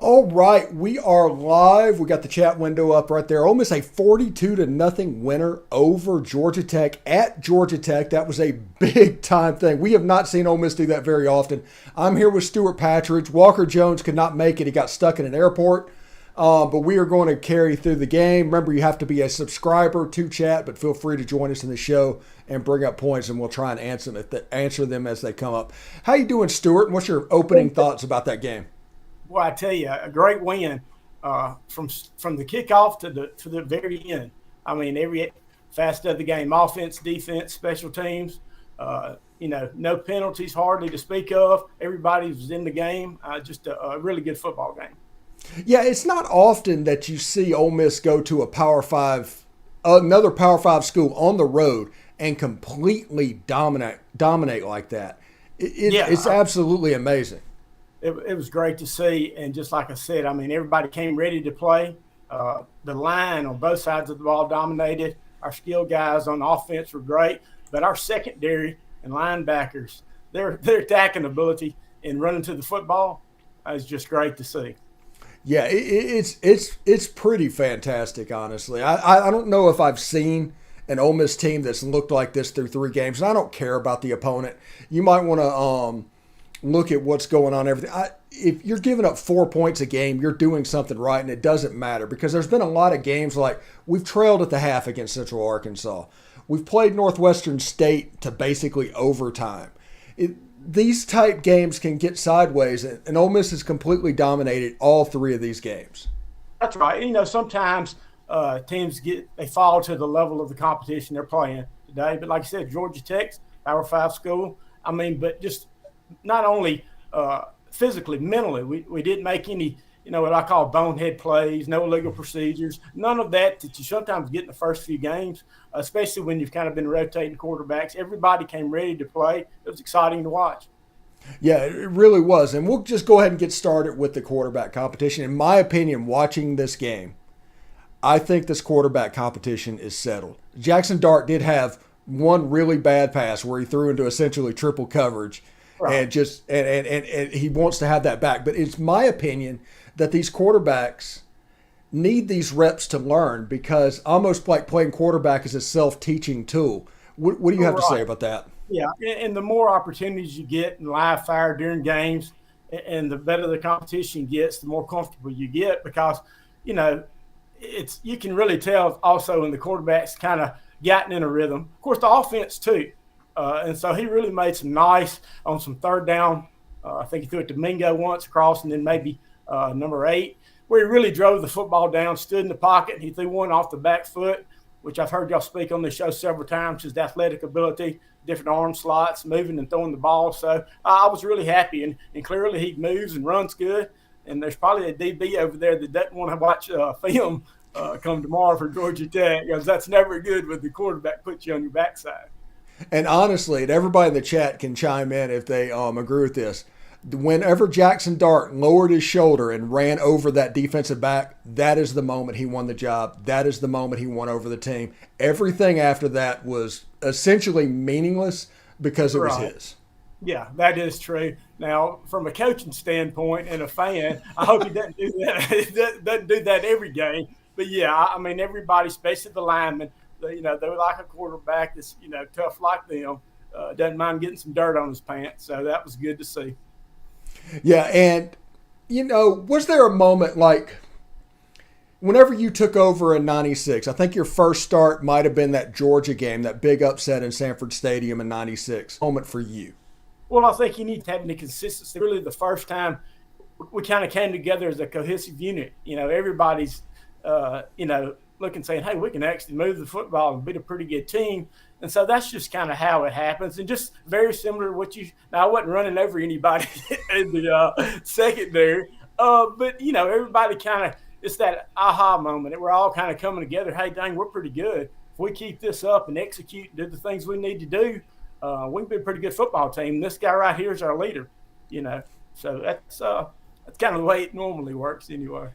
All right, we are live. We got the chat window up right there. Ole Miss a 42-0 winner over Georgia Tech at Georgia Tech. That was a big time thing. We have not seen Ole Miss do that very often. I'm here with Stewart Patridge. Walker Jones could not make it. He got stuck in an airport. But we are going to carry through the game. Remember, you have to be a subscriber to chat, but feel free to join us in the show and bring up points, and we'll try and answer them as they come up. How you doing, Stewart? And what's your opening thoughts about that game? Well, I tell you, a great win from the kickoff to the very end. I mean, every facet of the game: offense, defense, special teams. No penalties hardly to speak of. Everybody was in the game. Just a really good football game. Yeah, it's not often that you see Ole Miss go to another Power Five school on the road and completely dominate like that. It's absolutely amazing. It was great to see, and just like I said, I mean, everybody came ready to play. The line on both sides of the ball dominated. Our skill guys on offense were great, but our secondary and linebackers, their attacking ability in running to the football is just great to see. Yeah, it's pretty fantastic, honestly. I don't know if I've seen an Ole Miss team that's looked like this through 3 games, and I don't care about the opponent. You might want to look at what's going on. If you're giving up 4 points a game, you're doing something right, and it doesn't matter because there's been a lot of games like we've trailed at the half against Central Arkansas. We've played Northwestern State to basically overtime. These type games can get sideways, and Ole Miss has completely dominated all 3 of these games. That's right. Sometimes teams they fall to the level of the competition they're playing today. But like I said, Georgia Tech's Power 5 school. I mean, but just not only physically, mentally, we didn't make any, what I call bonehead plays, no illegal procedures, none of that you sometimes get in the first few games, especially when you've kind of been rotating quarterbacks. Everybody came ready to play. It was exciting to watch. Yeah, it really was. And we'll just go ahead and get started with the quarterback competition. In my opinion, watching this game, I think this quarterback competition is settled. Jackson Dart did have one really bad pass where he threw into essentially triple coverage. Right. And he wants to have that back. But it's my opinion that these quarterbacks need these reps to learn because almost like playing quarterback is a self-teaching tool. What do you have to say about that? Yeah, and the more opportunities you get in live fire during games and the better the competition gets, the more comfortable you get because, you can really tell also when the quarterback's kind of gotten in a rhythm. Of course, the offense too. And so he really made some nice on some third down. I think he threw it to Mingo once across and then maybe number 8, where he really drove the football down, stood in the pocket, and he threw one off the back foot, which I've heard y'all speak on the show several times, his athletic ability, different arm slots, moving and throwing the ball. So I was really happy, and clearly he moves and runs good. And there's probably a DB over there that doesn't want to watch film come tomorrow for Georgia Tech because that's never good when the quarterback puts you on your backside. And honestly, and everybody in the chat can chime in if they agree with this. Whenever Jackson Dart lowered his shoulder and ran over that defensive back, that is the moment he won the job. That is the moment he won over the team. Everything after that was essentially meaningless because it was his. Yeah, that is true. Now, from a coaching standpoint and a fan, I hope he doesn't do that. Doesn't do that every game. But yeah, I mean, everybody, especially the linemen, they're like a quarterback that's, tough like them, doesn't mind getting some dirt on his pants. So that was good to see. Yeah, and, was there a moment like whenever you took over in 96, I think your first start might have been that Georgia game, that big upset in Sanford Stadium in 96, moment for you? Well, I think you need to have any consistency. Really the first time we kind of came together as a cohesive unit. Everybody's, looking, saying, hey, we can actually move the football and beat a pretty good team. And so that's just kind of how it happens. And just very similar to what now I wasn't running over anybody in the secondary. But, everybody kind of, it's that aha moment. We're all kind of coming together. Hey, dang, we're pretty good. If we keep this up and execute and do the things we need to do, we can be a pretty good football team. This guy right here is our leader, So that's kind of the way it normally works anyway.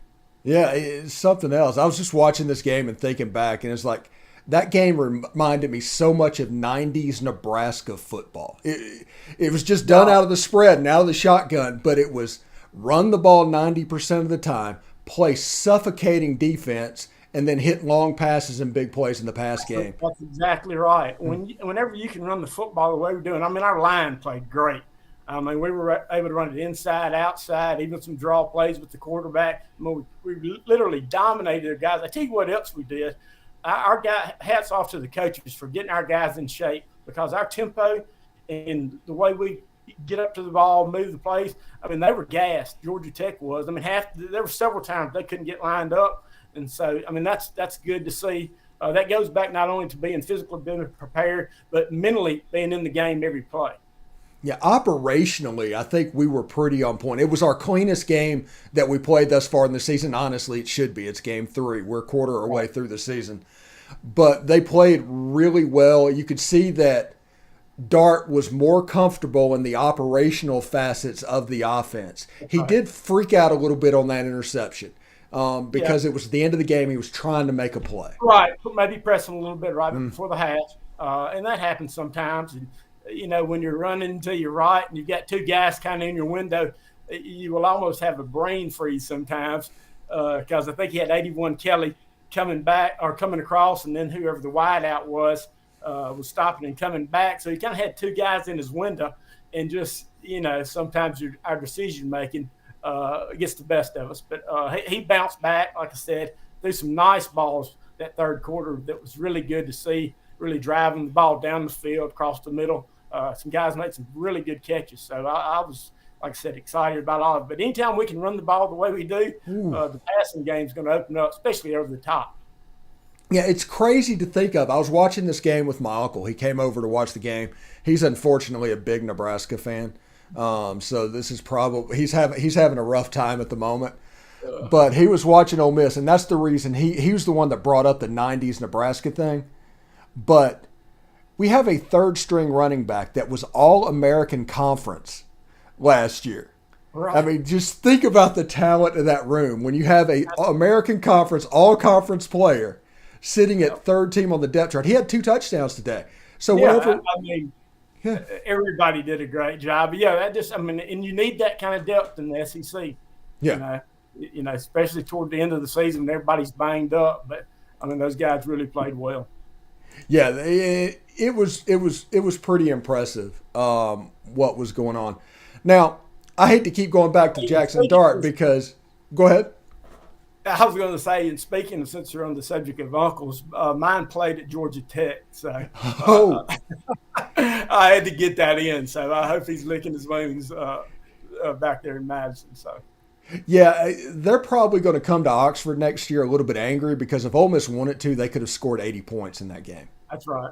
Yeah, it's something else. I was just watching this game and thinking back, and it's like that game reminded me so much of 90s Nebraska football. It was just done out of the spread and out of the shotgun, but it was run the ball 90% of the time, play suffocating defense, and then hit long passes and big plays in the pass game. That's exactly right. Whenever you can run the football the way we're doing, I mean, our line played great. I mean, we were able to run it inside, outside, even some draw plays with the quarterback. I mean, we literally dominated their guys. I tell you what else we did. Our guy, hats off to the coaches for getting our guys in shape, because our tempo and the way we get up to the ball, move the plays, I mean, they were gassed. Georgia Tech was. I mean, there were several times they couldn't get lined up. And so, I mean, that's good to see. That goes back not only to being physically being prepared, but mentally being in the game every play. Yeah, operationally, I think we were pretty on point. It was our cleanest game that we played thus far in the season. Honestly, it should be. It's game 3. We're a quarter of the way through the season. But they played really well. You could see that Dart was more comfortable in the operational facets of the offense. He did freak out a little bit on that interception because it was the end of the game. He was trying to make a play. Right, maybe pressing a little bit right before the half. And that happens sometimes. And, you know, when you're running to your right and you've got 2 guys kind of in your window, you will almost have a brain freeze sometimes, because I think he had 81 Kelly coming back or coming across, and then whoever the wideout was stopping and coming back. So he kind of had 2 guys in his window, and just, you know, sometimes our decision making gets the best of us. But he bounced back, like I said, threw some nice balls that third quarter that was really good to see, really driving the ball down the field, across the middle. Some guys made some really good catches. So I was, like I said, excited about all of it. But anytime we can run the ball the way we do, the passing game is going to open up, especially over the top. Yeah, it's crazy to think of. I was watching this game with my uncle. He came over to watch the game. He's unfortunately a big Nebraska fan. So this is probably he's having a rough time at the moment. But he was watching Ole Miss, and that's the reason he was the one that brought up the 90s Nebraska thing. But we have a third-string running back that was All-American Conference last year. Right. I mean, just think about the talent in that room. When you have a American Conference, all-conference player sitting at third team on the depth chart. He had 2 touchdowns today. So whatever. I mean, everybody did a great job. But yeah, and you need that kind of depth in the SEC. Yeah. You know, especially toward the end of the season when everybody's banged up. But I mean, those guys really played well. Yeah, it was pretty impressive what was going on. Now, I hate to keep going back to Jackson Dart because – go ahead. I was going to say, and speaking, since you're on the subject of uncles, mine played at Georgia Tech. So I had to get that in. So I hope he's licking his wounds back there in Madison. So. Yeah, they're probably going to come to Oxford next year a little bit angry because if Ole Miss wanted to, they could have scored 80 points in that game. That's right.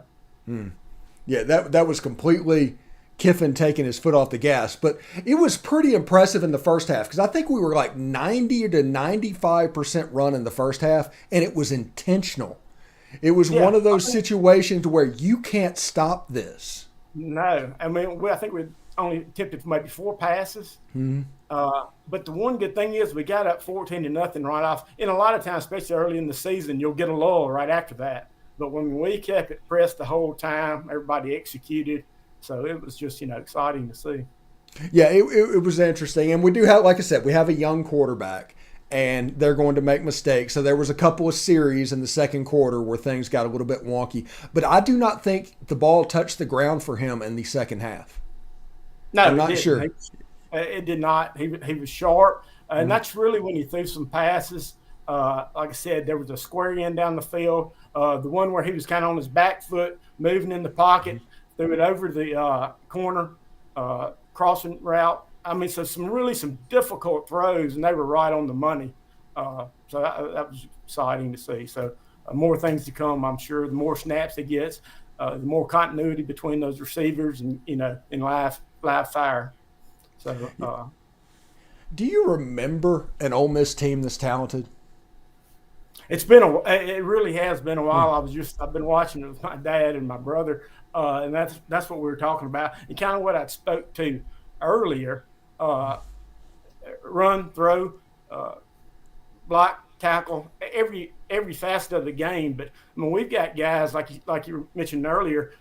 Yeah, that was completely Kiffin taking his foot off the gas. But it was pretty impressive in the first half because I think we were like 90 to 95% run in the first half, and it was intentional. It was one of those situations where you can't stop this. No. I mean, I think we only attempted maybe 4 passes. But the one good thing is we got up 14-0 right off. And a lot of times, especially early in the season, you'll get a lull right after that. But when we kept it pressed the whole time, everybody executed. So it was just, exciting to see. Yeah, it was interesting. And we do have, like I said, we have a young quarterback, and they're going to make mistakes. So there was a couple of series in the second quarter where things got a little bit wonky. But I do not think the ball touched the ground for him in the second half. No, I'm not sure. It did not. He was sharp, and that's really when he threw some passes. Like I said, there was a square end down the field. The one where he was kind of on his back foot, moving in the pocket, threw it over the corner, crossing route. I mean, so some difficult throws, and they were right on the money. So that was exciting to see. So more things to come, I'm sure. The more snaps he gets, the more continuity between those receivers, and in live fire. So, do you remember an Ole Miss team this talented? It really has been a while. I've been watching it with my dad and my brother, and that's what we were talking about. And kind of what I spoke to earlier: run, throw, block, tackle, every facet of the game. But I mean, we've got guys like you mentioned earlier.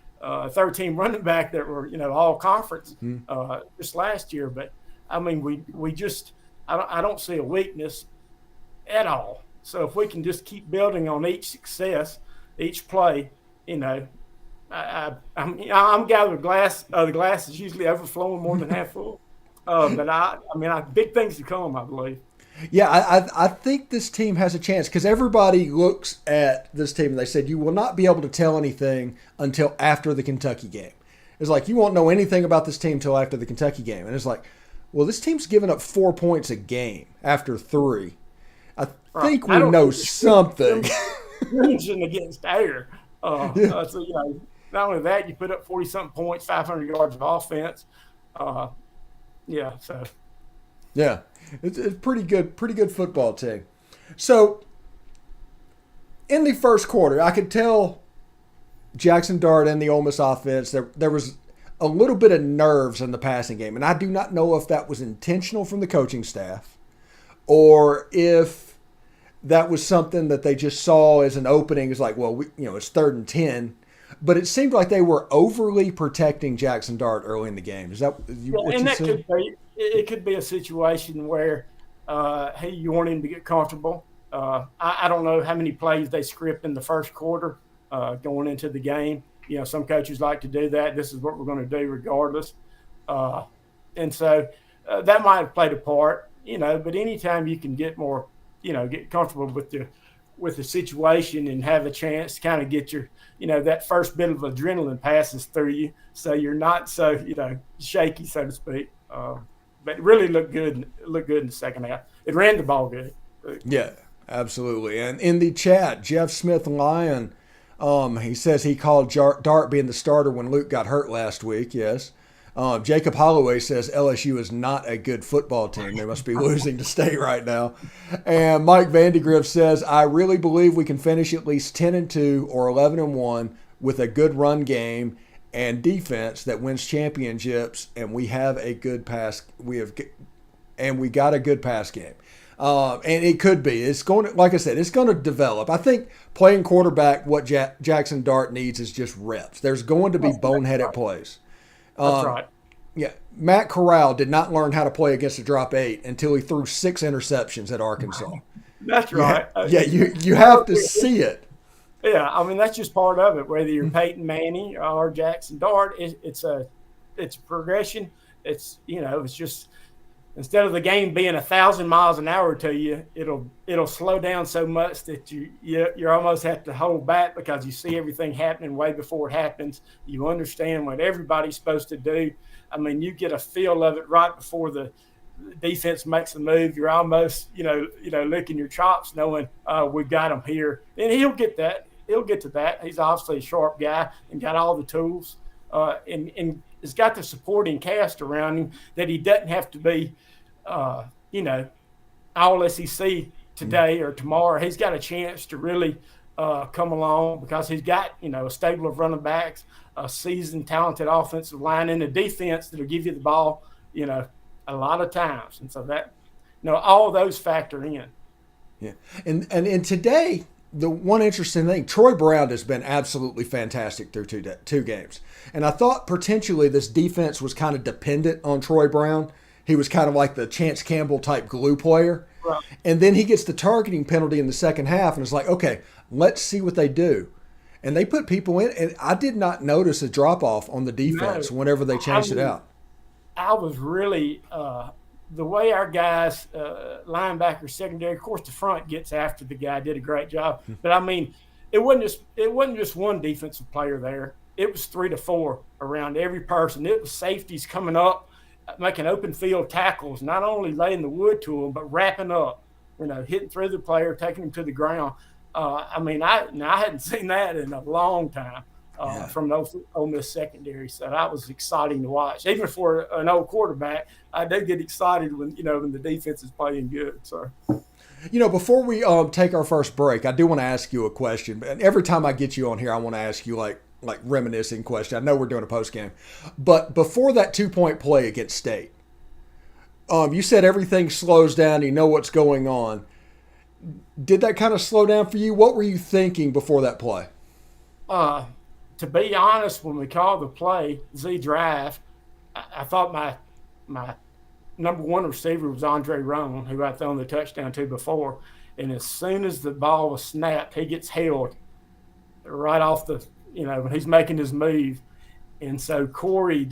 Third team running back that were all conference just last year, but I mean we just I don't see a weakness at all. So if we can just keep building on each success, each play, I'm a guy with the glass is usually overflowing more than half full. But big things to come, I believe. Yeah, I think this team has a chance because everybody looks at this team and they said you will not be able to tell anything until after the Kentucky game. It's like you won't know anything about this team until after the Kentucky game. And it's like, well, this team's giving up 4 points a game after 3. I think we know something. Losing against air. So, not only that, you put up 40-something points, 500 yards of offense. Yeah, it's pretty good football team. So in the first quarter, I could tell Jackson Dart and the Ole Miss offense, there was a little bit of nerves in the passing game. And I do not know if that was intentional from the coaching staff or if that was something that they just saw as an opening. It's like, well, it's 3rd and 10. But it seemed like they were overly protecting Jackson Dart early in the game. Is that what you said? It could be a situation where, you want him to get comfortable. I don't know how many plays they script in the first quarter going into the game. Some coaches like to do that. This is what we're going to do regardless. And so that might have played a part, but anytime you can get more, get comfortable with the situation and have a chance to kind of get your, that first bit of adrenaline passes through you. So you're not so, shaky, so to speak. But it really looked good in the second half. It ran the ball good. Yeah, absolutely. And in the chat, Jeff Smith Lyon, he says he called Dart being the starter when Luke got hurt last week. Yes. Jacob Holloway says LSU is not a good football team. They must be losing to State right now. And Mike Vandegrift says, I really believe we can finish at least 10-2 or 11-1 with a good run game and defense that wins championships, and we have a good pass. We got a good pass game. And it could be. It's going to, like I said, it's going to develop. I think playing quarterback, what Jackson Dart needs is just reps. There's going to be boneheaded plays. That's right. Yeah, Matt Corral did not learn how to play against a drop 8 until he threw 6 interceptions at Arkansas. That's right. Yeah, you have to see it. Yeah, that's just part of it. Whether you're Peyton Manning or Jackson Dart, it's a progression. It's it's just instead of the game being 1,000 miles an hour to you, it'll slow down so much that you almost have to hold back because you see everything happening way before it happens. You understand what everybody's supposed to do. You get a feel of it right before the defense makes the move. You're almost licking your chops, knowing we've got him here, and he'll get that. He'll get to that. He's obviously a sharp guy and got all the tools, and has got the supporting cast around him that he doesn't have to be, all SEC today or tomorrow. He's got a chance to really come along because he's got, a stable of running backs, a seasoned, talented offensive line, and a defense that'll give you the ball, a lot of times. And so that, all of those factor in. Yeah. And today, the one interesting thing, Troy Brown has been absolutely fantastic through two games. And I thought potentially this defense was kind of dependent on Troy Brown. He was kind of like the Chance Campbell type glue player. Right. And then he gets the targeting penalty in the second half, and it's like, okay, let's see what they do. And they put people in, and I did not notice a drop-off on the defense whenever they changed it out. I was really the way our guys, linebacker, secondary, of course the front gets after the guy, did a great job. But it wasn't just one defensive player there. It was 3 to 4 around every person. It was safeties coming up, making open field tackles, not only laying the wood to them, but wrapping up, hitting through the player, taking him to the ground. I hadn't seen that in a long time from the Ole Miss secondary. So that was exciting to watch. Even for an old quarterback, I do get excited when the defense is playing good. So, before we take our first break, I do want to ask you a question. And every time I get you on here, I want to ask you like reminiscing question. I know we're doing a post game, but before that 2-point play against State, you said everything slows down. You know what's going on. Did that kind of slow down for you? What were you thinking before that play? To be honest, when we called the play, Z draft, I thought my number one receiver was Andre Roan, who I'd thrown the touchdown to before. And as soon as the ball was snapped, he gets held right off when he's making his move. And so Corey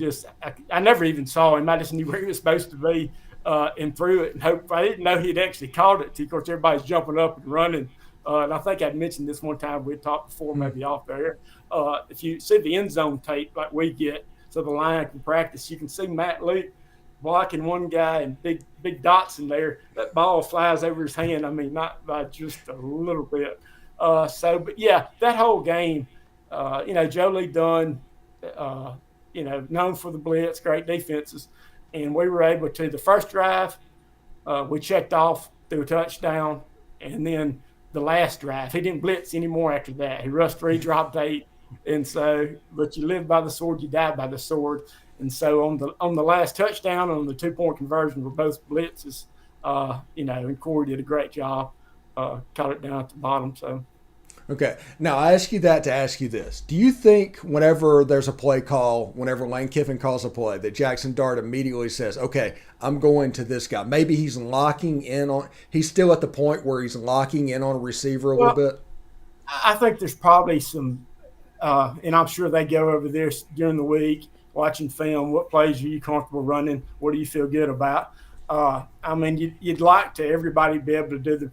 I never even saw him. I just knew where he was supposed to be and threw it. And I didn't know he'd actually caught it. Of course, everybody's jumping up and running. And I think I'd mentioned this one time we had talked before, maybe off there. If you see the end zone tape like we get, so the line can practice, you can see Matt Luke blocking one guy and big dots in there. That ball flies over his hand. I mean, not by just a little bit. But yeah, that whole game, Joe Lee Dunn, known for the blitz, great defenses. And we were able to, the first drive, we checked off through a touchdown. And then the last drive, he didn't blitz anymore after that. He rushed 3, dropped 8. And so, but you live by the sword, you die by the sword. And so on the last touchdown, on the 2-point conversion, were both blitzes, and Corey did a great job, caught it down at the bottom. So. Okay. Now, I ask you that to ask you this. Do you think whenever there's a play call, whenever Lane Kiffin calls a play, that Jackson Dart immediately says, okay, I'm going to this guy? Maybe he's he's still at the point where he's locking in on a receiver a little bit? I think there's probably some, and I'm sure they go over there during the week, watching film. What plays are you comfortable running? What do you feel good about? You'd like to everybody be able to do the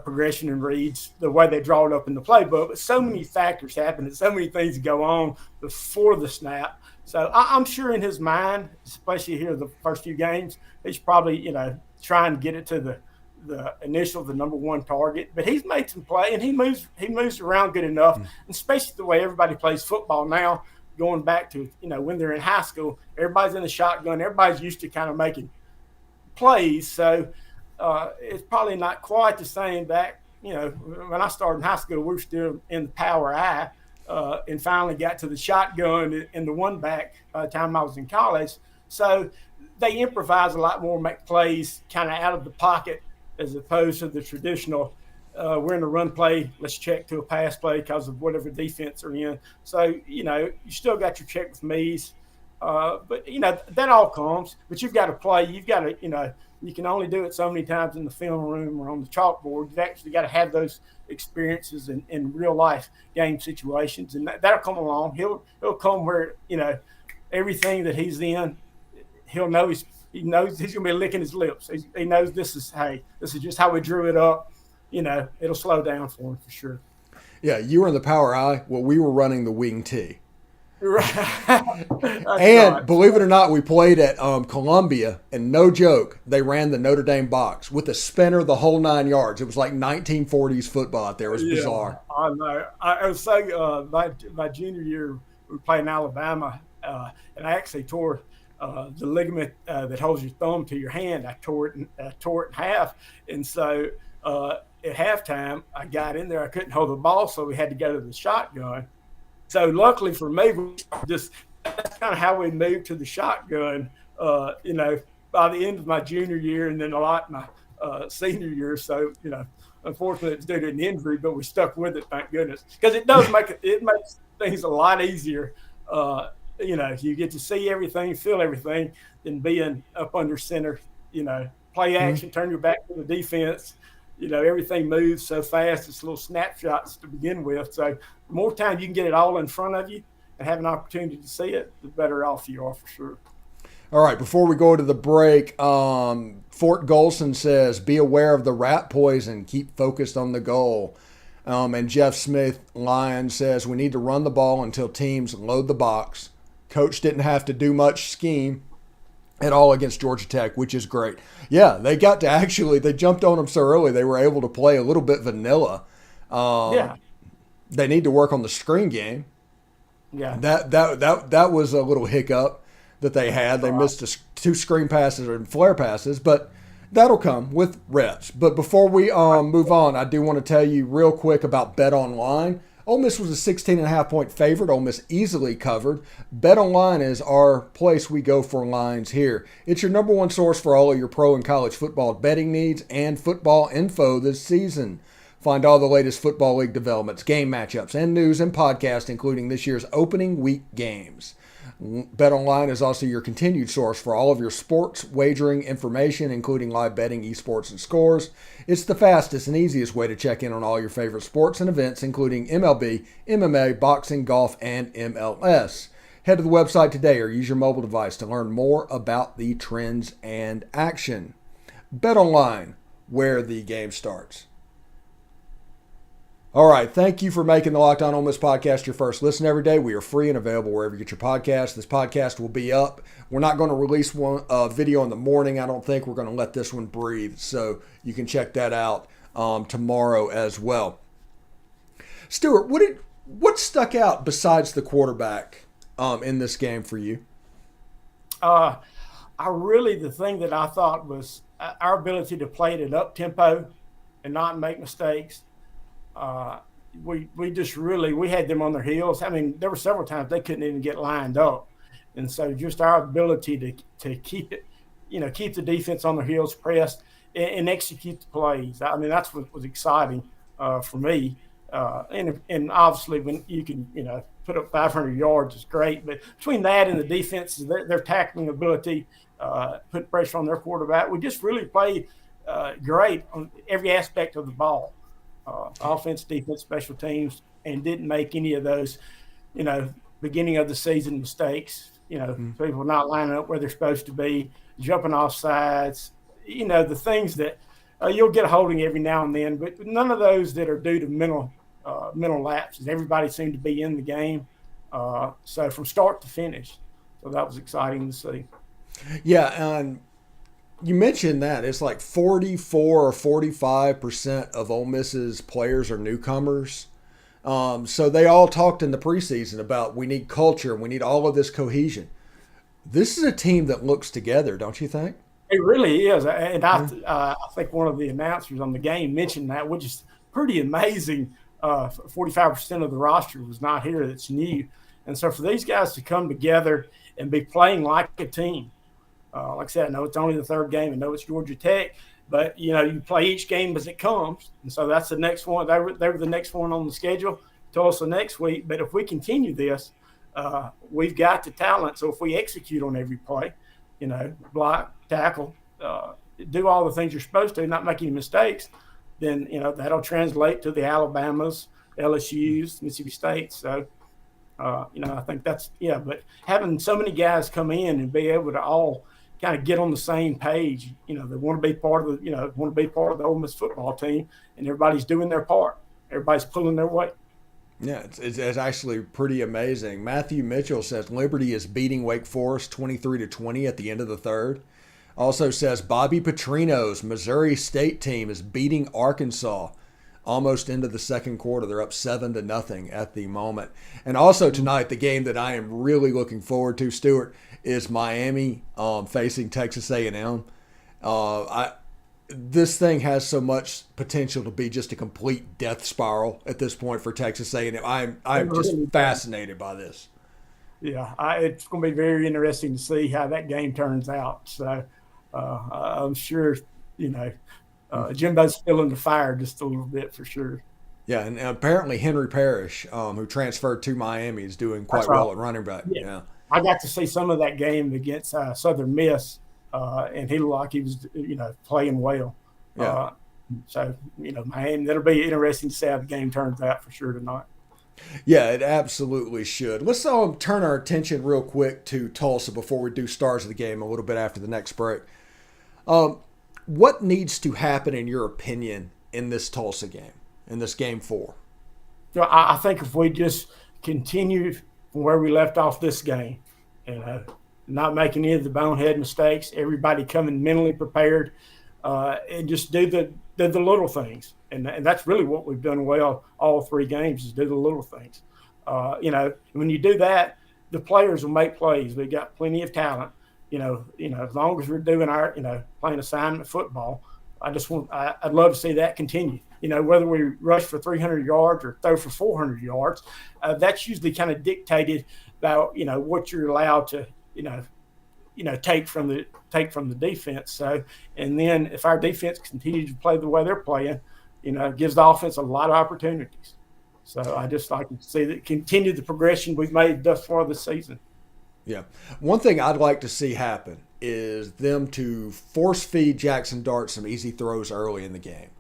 progression and reads the way they draw it up in the playbook, but so many factors happen and so many things go on before the snap. So I'm sure in his mind, especially here the first few games, he's probably trying to get it to the number one target. But he's made some play and he moves around good enough, and especially the way everybody plays football now. Going back to when they're in high school, everybody's in the shotgun. Everybody's used to kind of making plays, so. It's probably not quite the same back. When I started in high school, we were still in the power I, and finally got to the shotgun and the one back by the time I was in college. So they improvise a lot more, make plays kind of out of the pocket as opposed to the traditional. We're in a run play. Let's check to a pass play because of whatever defense are in. So you still got your check with me's, but that all comes. But you've got to play. You've got to You can only do it so many times in the film room or on the chalkboard. You've actually got to have those experiences in real life game situations, and that'll come along. He'll come where everything that he's in, he knows he's gonna be licking his lips. He knows this is just how we drew it up. It'll slow down for him for sure. Yeah, you were in the power I. Well, we were running the wing T. Right. And believe it or not, we played at Columbia, and no joke, they ran the Notre Dame box with a spinner the whole 9 yards. It was like 1940s football out there. It was bizarre. I know. I was saying my junior year, we played in Alabama, and I actually tore the ligament that holds your thumb to your hand. I tore it in half, and so at halftime, I got in there. I couldn't hold the ball, so we had to go to the shotgun. So luckily for me, that's kind of how we moved to the shotgun, by the end of my junior year and then a lot in my senior year. So, unfortunately it's due to an injury, but we stuck with it, thank goodness. Because it does it makes things a lot easier. You get to see everything, feel everything, than being up under center, play action, turn your back to the defense. Everything moves so fast. It's little snapshots to begin with. So the more time you can get it all in front of you and have an opportunity to see it, the better off you are for sure. All right, before we go to the break, Fort Golson says, be aware of the rat poison. Keep focused on the goal. And Jeff Smith Lyon says, we need to run the ball until teams load the box. Coach didn't have to do much scheme at all against Georgia Tech, which is great. Yeah, they jumped on them so early, they were able to play a little bit vanilla. They need to work on the screen game. Yeah. That was a little hiccup that they had. They missed 2 screen passes and flare passes, but that'll come with reps. But before we move on, I do want to tell you real quick about BetOnline. Ole Miss was a 16.5-point favorite. Ole Miss easily covered. BetOnline is our place we go for lines here. It's your number one source for all of your pro and college football betting needs and football info this season. Find all the latest football league developments, game matchups, and news and podcasts, including this year's opening week games. BetOnline is also your continued source for all of your sports wagering information, including live betting, esports, and scores. It's the fastest and easiest way to check in on all your favorite sports and events, including MLB, MMA, boxing, golf, and MLS. Head to the website today or use your mobile device to learn more about the trends and action. BetOnline, where the game starts. All right, thank you for making the Locked On Ole Miss podcast your first listen every day. We are free and available wherever you get your podcast. This podcast will be up. We're not going to release one video in the morning. I don't think we're going to let this one breathe, so you can check that out tomorrow as well. Stewart, what stuck out besides the quarterback in this game for you? The thing that I thought was our ability to play it at up tempo and not make mistakes. We had them on their heels. I mean, there were several times they couldn't even get lined up. And so just our ability to keep it, keep the defense on their heels, pressed, and execute the plays. I mean, that's what was exciting for me. And obviously when you can, put up 500 yards is great. But between that and the defense, their tackling ability, put pressure on their quarterback, we just really played great on every aspect of the ball. Offense, defense, special teams, and didn't make any of those, beginning of the season mistakes. People not lining up where they're supposed to be, jumping off sides, the things that you'll get a holding every now and then, but none of those that are due to mental lapses. Everybody seemed to be in the game, so from start to finish. So that was exciting to see. Yeah, and you mentioned that it's like 44 or 45% of Ole Miss's players are newcomers. So they all talked in the preseason about we need culture and we need all of this cohesion. This is a team that looks together, don't you think? It really is. And I think one of the announcers on the game mentioned that, which is pretty amazing. 45% of the roster was not here that's new. And so for these guys to come together and be playing like a team, like I said, I know it's only the third game. I know it's Georgia Tech, but, you play each game as it comes. And so that's the next one. They were the next one on the schedule. Tulsa next week. But if we continue this, we've got the talent. So if we execute on every play, block, tackle, do all the things you're supposed to, not make any mistakes, then, that'll translate to the Alabamas, LSUs, Mississippi State. So, I think that's, but having so many guys come in and be able to all kind of get on the same page, they want to be part of the Ole Miss football team, and everybody's doing their part. Everybody's pulling their weight. Yeah, it's actually pretty amazing. Matthew Mitchell says Liberty is beating Wake Forest 23-20 at the end of the third. Also says Bobby Petrino's Missouri State team is beating Arkansas almost into the second quarter. They're up 7-0 at the moment. And also tonight, the game that I am really looking forward to, Stewart, is Miami facing Texas A&M. This thing has so much potential to be just a complete death spiral at this point for Texas A&M. I'm just fascinated by this. Yeah, it's going to be very interesting to see how that game turns out. So I'm sure, Jimbo's feeling the fire just a little bit for sure. Yeah, and apparently Henry Parrish, who transferred to Miami, is doing quite well at running back. Yeah. I got to see some of that game against Southern Miss, and he looked like he was, playing well. Yeah. So, Miami, that'll be interesting to see how the game turns out for sure tonight. Yeah, it absolutely should. Let's turn our attention real quick to Tulsa before we do stars of the game a little bit after the next break. What needs to happen, in your opinion, in this Tulsa game, in this game 4? I think if we just continue from where we left off this game, not making any of the bonehead mistakes, everybody coming mentally prepared, and just do the little things. And that's really what we've done well all 3 games is do the little things. When you do that, the players will make plays. We've got plenty of talent. As long as we're doing our, playing assignment football, I'd love to see that continue. Whether we rush for 300 yards or throw for 400 yards, that's usually kind of dictated by, what you're allowed to, take from the defense. So, and then if our defense continues to play the way they're playing, it gives the offense a lot of opportunities. So I just like to see that continue the progression we've made thus far this season. Yeah. One thing I'd like to see happen is them to force feed Jackson Dart some easy throws early in the game.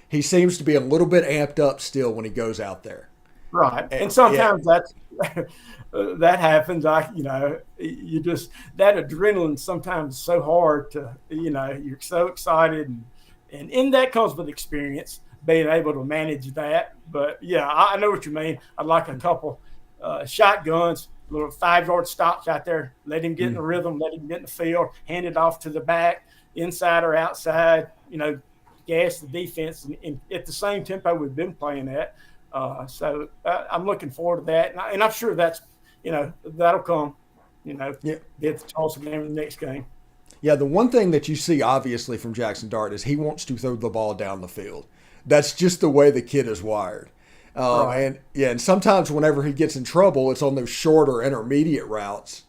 He seems to be a little bit amped up still when he goes out there. Right. And Yeah, sometimes that's that happens. You just that adrenaline sometimes is so hard to, you're so excited and that comes with experience, being able to manage that. But yeah, I know what you mean. I'd like a couple shotguns, little 5-yard stops out there, let him get in the rhythm, let him get in the field, hand it off to the back, inside or outside, gas the defense and at the same tempo we've been playing at. So I'm looking forward to that. And I'm sure that's, that'll come, yeah. at the Tulsa game, the next game. Yeah, the one thing that you see obviously from Jackson Dart is he wants to throw the ball down the field. That's just the way the kid is wired. Right. And sometimes whenever he gets in trouble, it's on those shorter intermediate routes.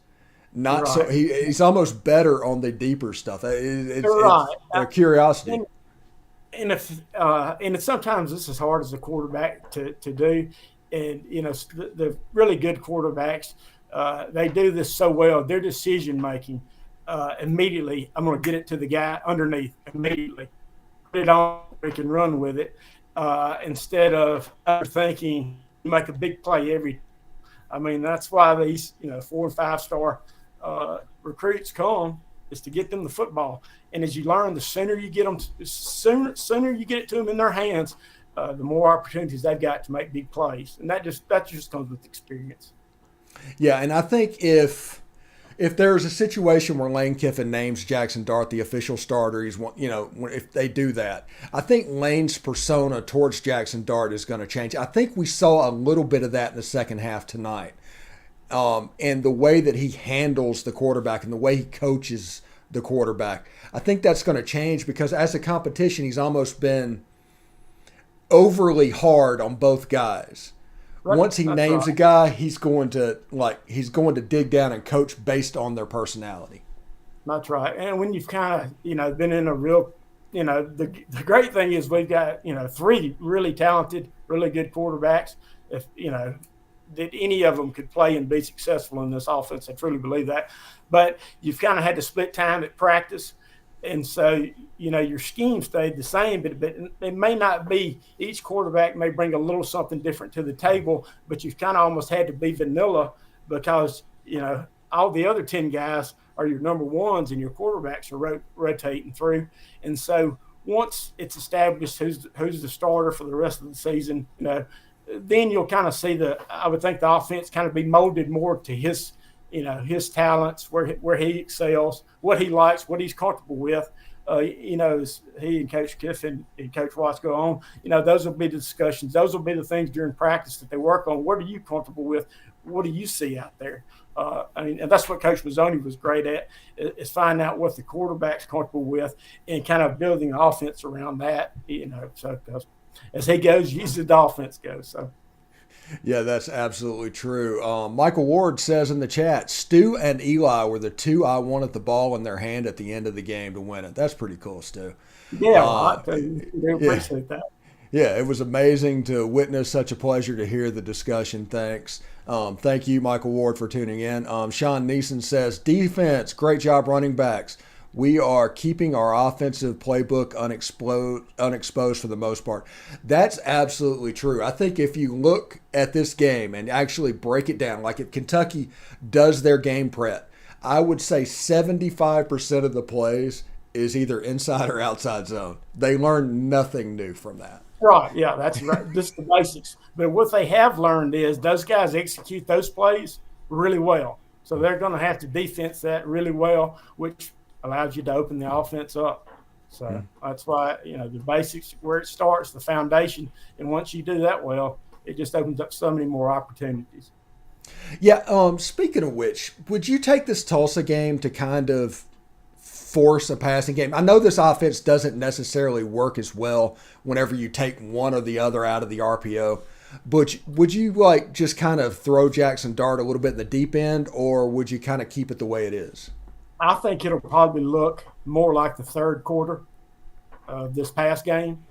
Not so Right. he's almost better on the deeper stuff. It's Right. a curiosity. And sometimes this is hard as a quarterback to do. And, the really good quarterbacks, they do this so well. Their decision making immediately, I'm going to get it to the guy underneath immediately. Put it on, we can run with it instead of thinking, make a big play every. I mean, that's why these 4 and 5-star recruits come, is to get them the football. And as you learn, the sooner you get them, sooner you get it to them in their hands, the more opportunities they've got to make big plays. And that just comes with experience. Yeah, and I think if there's a situation where Lane Kiffin names Jackson Dart the official starter, if they do that, I think Lane's persona towards Jackson Dart is going to change. I think we saw a little bit of that in the second half tonight. And the way that he handles the quarterback and the way he coaches the quarterback, I think that's going to change because as a competition, he's almost been overly hard on both guys. Right. Once he That's names right. a guy, he's going to dig down and coach based on their personality. That's right. And when you've kind of, been in a real, the great thing is we've got, 3 really talented, really good quarterbacks. If, that any of them could play and be successful in this offense. I truly believe that. But you've kind of had to split time at practice. And so, your scheme stayed the same, but it may not be. Each quarterback may bring a little something different to the table, but you've kind of almost had to be vanilla because, all the other 10 guys are your number ones and your quarterbacks are rotating through. And so once it's established who's the starter for the rest of the season, then you'll kind of see I would think the offense kind of be molded more to his talents, where he excels, what he likes, what he's comfortable with. As he and Coach Kiffin and Coach Watts go on, those will be the discussions. Those will be the things during practice that they work on. What are you comfortable with? What do you see out there? And that's what Coach Mazzoni was great at, is finding out what the quarterback's comfortable with and kind of building the offense around that, so as he goes, usually the offense goes. So. Yeah, that's absolutely true. Michael Ward says in the chat, Stu and Eli were the 2 I wanted the ball in their hand at the end of the game to win it. That's pretty cool, Stu. Yeah, I appreciate that. Yeah, it was amazing to witness. Such a pleasure to hear the discussion. Thanks. Thank you, Michael Ward, for tuning in. Sean Neeson says, defense, great job running backs. We are keeping our offensive playbook unexposed for the most part. That's absolutely true. I think if you look at this game and actually break it down, like if Kentucky does their game prep, I would say 75% of the plays is either inside or outside zone. They learn nothing new from that. Right, yeah, that's right. Just the basics. But what they have learned is those guys execute those plays really well. So they're going to have to defense that really well, which allows you to open the offense up. So that's why, the basics, where it starts, the foundation. And once you do that well, it just opens up so many more opportunities. Yeah, speaking of which, would you take this Tulsa game to kind of force a passing game? I know this offense doesn't necessarily work as well whenever you take one or the other out of the RPO. But would you just kind of throw Jackson Dart a little bit in the deep end, or would you kind of keep it the way it is? I think it'll probably look more like the third quarter of this past game,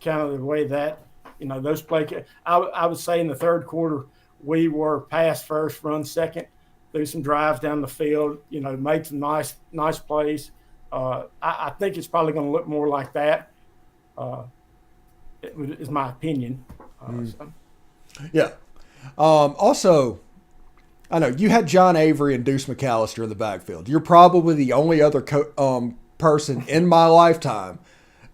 kind of the way that, those play. I would say in the third quarter, we were pass first, run second. threw some drives down the field, made some nice plays. I think it's probably going to look more like that. Is my opinion. So. Yeah. Also, I know you had John Avery and Deuce McAllister in the backfield. You're probably the only other person in my lifetime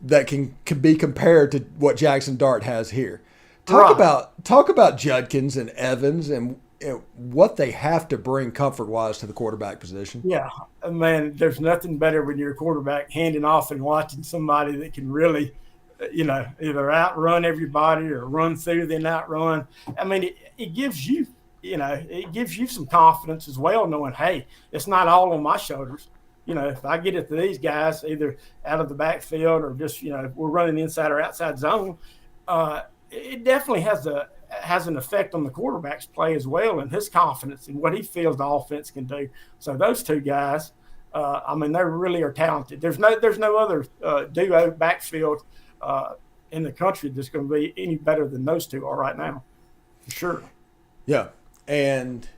that can be compared to what Jackson Dart has here. Talk about Judkins and Evans and what they have to bring comfort-wise to the quarterback position. Yeah, man, there's nothing better when you're a quarterback handing off and watching somebody that can really, either outrun everybody or run through then outrun. I mean, it gives you, some confidence as well, knowing, hey, it's not all on my shoulders. If I get it to these guys, either out of the backfield or just, we're running inside or outside zone, it definitely has an effect on the quarterback's play as well and his confidence and what he feels the offense can do. So those two guys, they really are talented. There's no other duo backfield in the country that's going to be any better than those two are right now, for sure. Yeah, and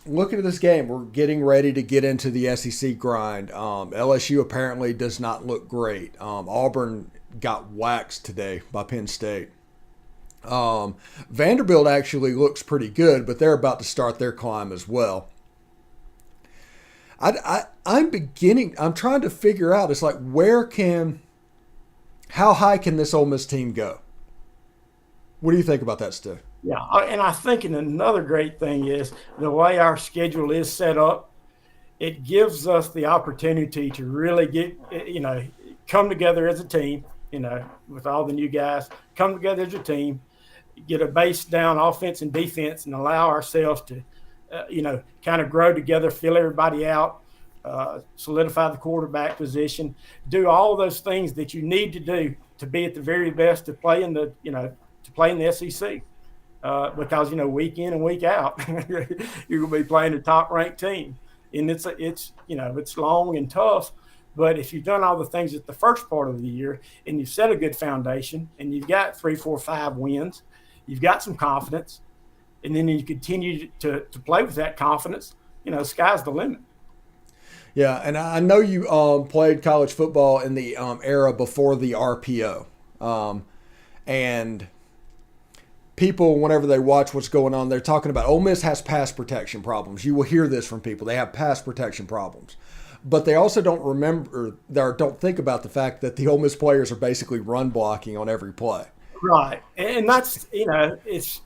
looking at this game, we're getting ready to get into the SEC grind. LSU apparently does not look great. Auburn got waxed today by Penn State. Vanderbilt actually looks pretty good, but they're about to start their climb as well. I'm trying to figure out, it's like, how high can this Ole Miss team go? What do you think about that, Stu? Yeah, and I think another great thing is the way our schedule is set up, it gives us the opportunity to really come together as a team, with all the new guys, come together as a team, get a base down offense and defense and allow ourselves to, kind of grow together, fill everybody out, solidify the quarterback position, do all those things that you need to do to be at the very best to play in the SEC. Because, week in and week out, you're going to be playing a top-ranked team. And it's long and tough. But if you've done all the things at the first part of the year and you've set a good foundation and you've got 3, 4, 5 wins, you've got some confidence, and then you continue to play with that confidence, sky's the limit. Yeah, and I know you played college football in the era before the RPO. And people, whenever they watch what's going on, they're talking about Ole Miss has pass protection problems. You will hear this from people. They have pass protection problems. But they also don't think about the fact that the Ole Miss players are basically run blocking on every play. Right. And that's, it's,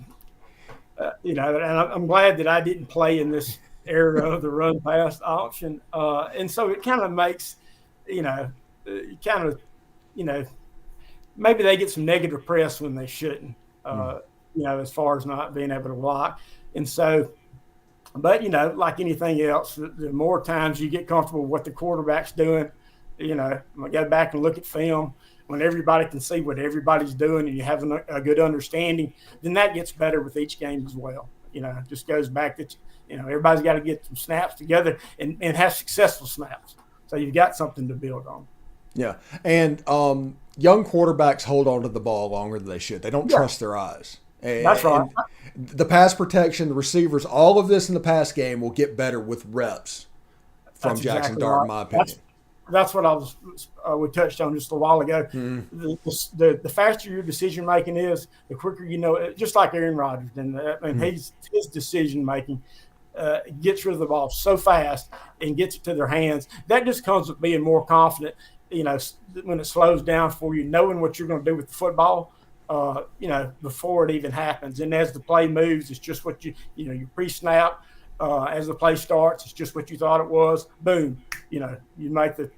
and I'm glad that I didn't play in this era of the run pass option. And so it kind of makes, maybe they get some negative press when they shouldn't. As far as not being able to block. And so, but, like anything else, the more times you get comfortable with what the quarterback's doing, go back and look at film when everybody can see what everybody's doing and you have a good understanding, then that gets better with each game as well. It just goes back that, everybody's got to get some snaps together and have successful snaps. So you've got something to build on. Yeah. And young quarterbacks hold on to the ball longer than they should. They don't trust their eyes. That's right. The pass protection, the receivers, all of this in the pass game will get better with reps from Jackson Dart, in my opinion. That's what we touched on just a while ago. Mm-hmm. The faster your decision making is, the quicker just like Aaron Rodgers. And his decision making gets rid of the ball so fast and gets it to their hands. That just comes with being more confident. When it slows down for you, knowing what you're going to do with the football. Before it even happens. And as the play moves, it's just what you pre-snap. As the play starts, it's just what you thought it was. Boom. You make the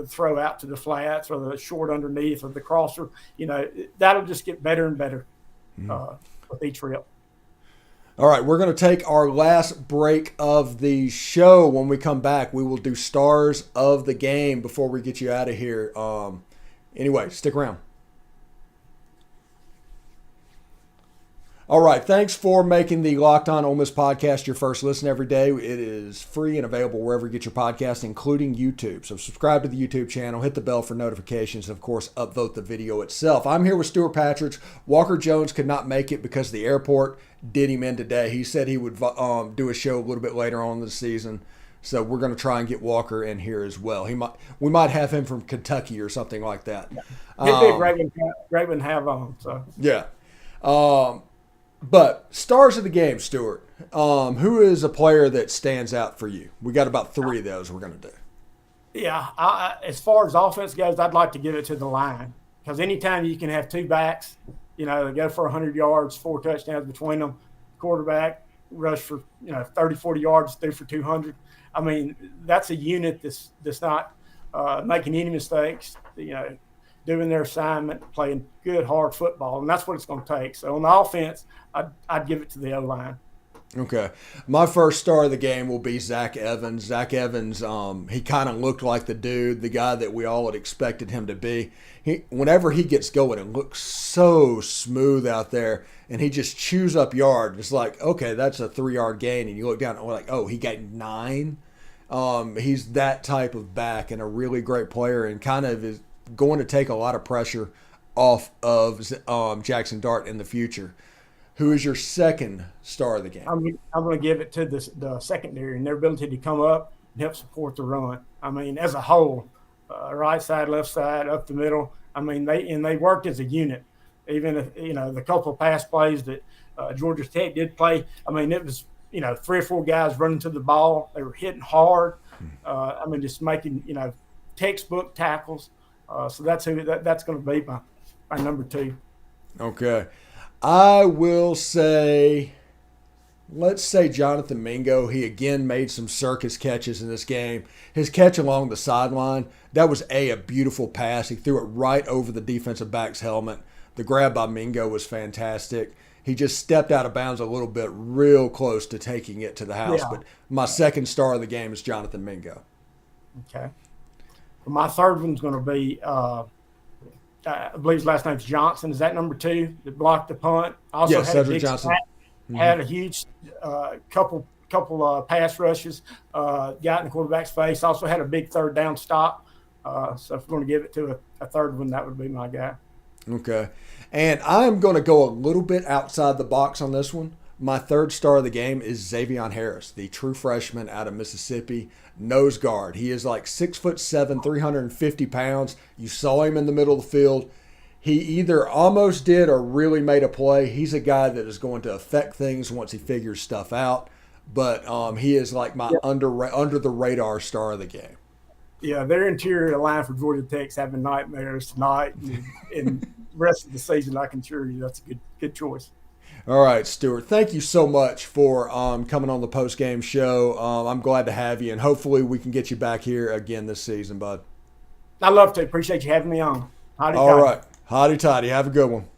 throw out to the flats or the short underneath or the crosser. That'll just get better and better with each rep. All right, we're going to take our last break of the show. When we come back, we will do stars of the game before we get you out of here. Anyway, stick around. All right. Thanks for making the Locked On Ole Miss podcast your first listen every day. It is free and available wherever you get your podcast, including YouTube. So subscribe to the YouTube channel, hit the bell for notifications, and, of course, upvote the video itself. I'm here with Stewart Patridge. Walker Jones could not make it because the airport did him in today. He said he would do a show a little bit later on in the season. So we're going to try and get Walker in here as well. We might have him from Kentucky or something like that. He'd be a great one to have on. So. Yeah. But stars of the game, Stewart. Who is a player that stands out for you? We got about 3 of those we're going to do. Yeah, as far as offense goes, I'd like to give it to the line because anytime you can have 2 backs, they go for 100 yards, 4 touchdowns between them, quarterback rush for 30, 40 yards, through for 200. I mean, that's a unit that's not making any mistakes. Doing their assignment, playing good, hard football, and that's what it's going to take. So on the offense, I'd give it to the O-line. Okay. My first star of the game will be Zach Evans. Zach Evans, he kind of looked like the guy that we all had expected him to be. Whenever he gets going, it looks so smooth out there, and he just chews up yard. It's like, okay, that's a 3-yard gain, and you look down and we're like, oh, he got 9? He's that type of back and a really great player and kind of is going to take a lot of pressure off of Jackson Dart in the future. Who is your second star of the game? I'm going to give it to the secondary and their ability to come up and help support the run. I mean, as a whole, right side, left side, up the middle. I mean, they worked as a unit. Even if, the couple of pass plays that Georgia Tech did play, I mean, it was 3 or 4 guys running to the ball. They were hitting hard. Just making textbook tackles. So that's going to be my number 2. Okay. I will say, let's say Jonathan Mingo. He again made some circus catches in this game. His catch along the sideline, that was a beautiful pass. He threw it right over the defensive back's helmet. The grab by Mingo was fantastic. He just stepped out of bounds a little bit, real close to taking it to the house. Yeah. But my second star of the game is Jonathan Mingo. Okay. My third one's going to be, I believe his last name's Johnson. Is that number 2 that blocked the punt? Also yes, Cedric Johnson. Had a huge couple pass rushes, got in the quarterback's face. Also had a big 3rd down stop. So if we're going to give it to a third one, that would be my guy. Okay. And I'm going to go a little bit outside the box on this one. My third star of the game is Xavion Harris, the true freshman out of Mississippi, nose guard. He is like 6'7", 350 pounds. You saw him in the middle of the field. He either almost did or really made a play. He's a guy that is going to affect things once he figures stuff out. But he is like my under the radar star of the game. Yeah, their interior line for Georgia Tech's having nightmares tonight, and the rest of the season, I can assure you that's a good choice. All right, Stewart, thank you so much for coming on the post-game show. I'm glad to have you, and hopefully we can get you back here again this season, bud. I'd love to. Appreciate you having me on. All right. Hotty toddy. Have a good one.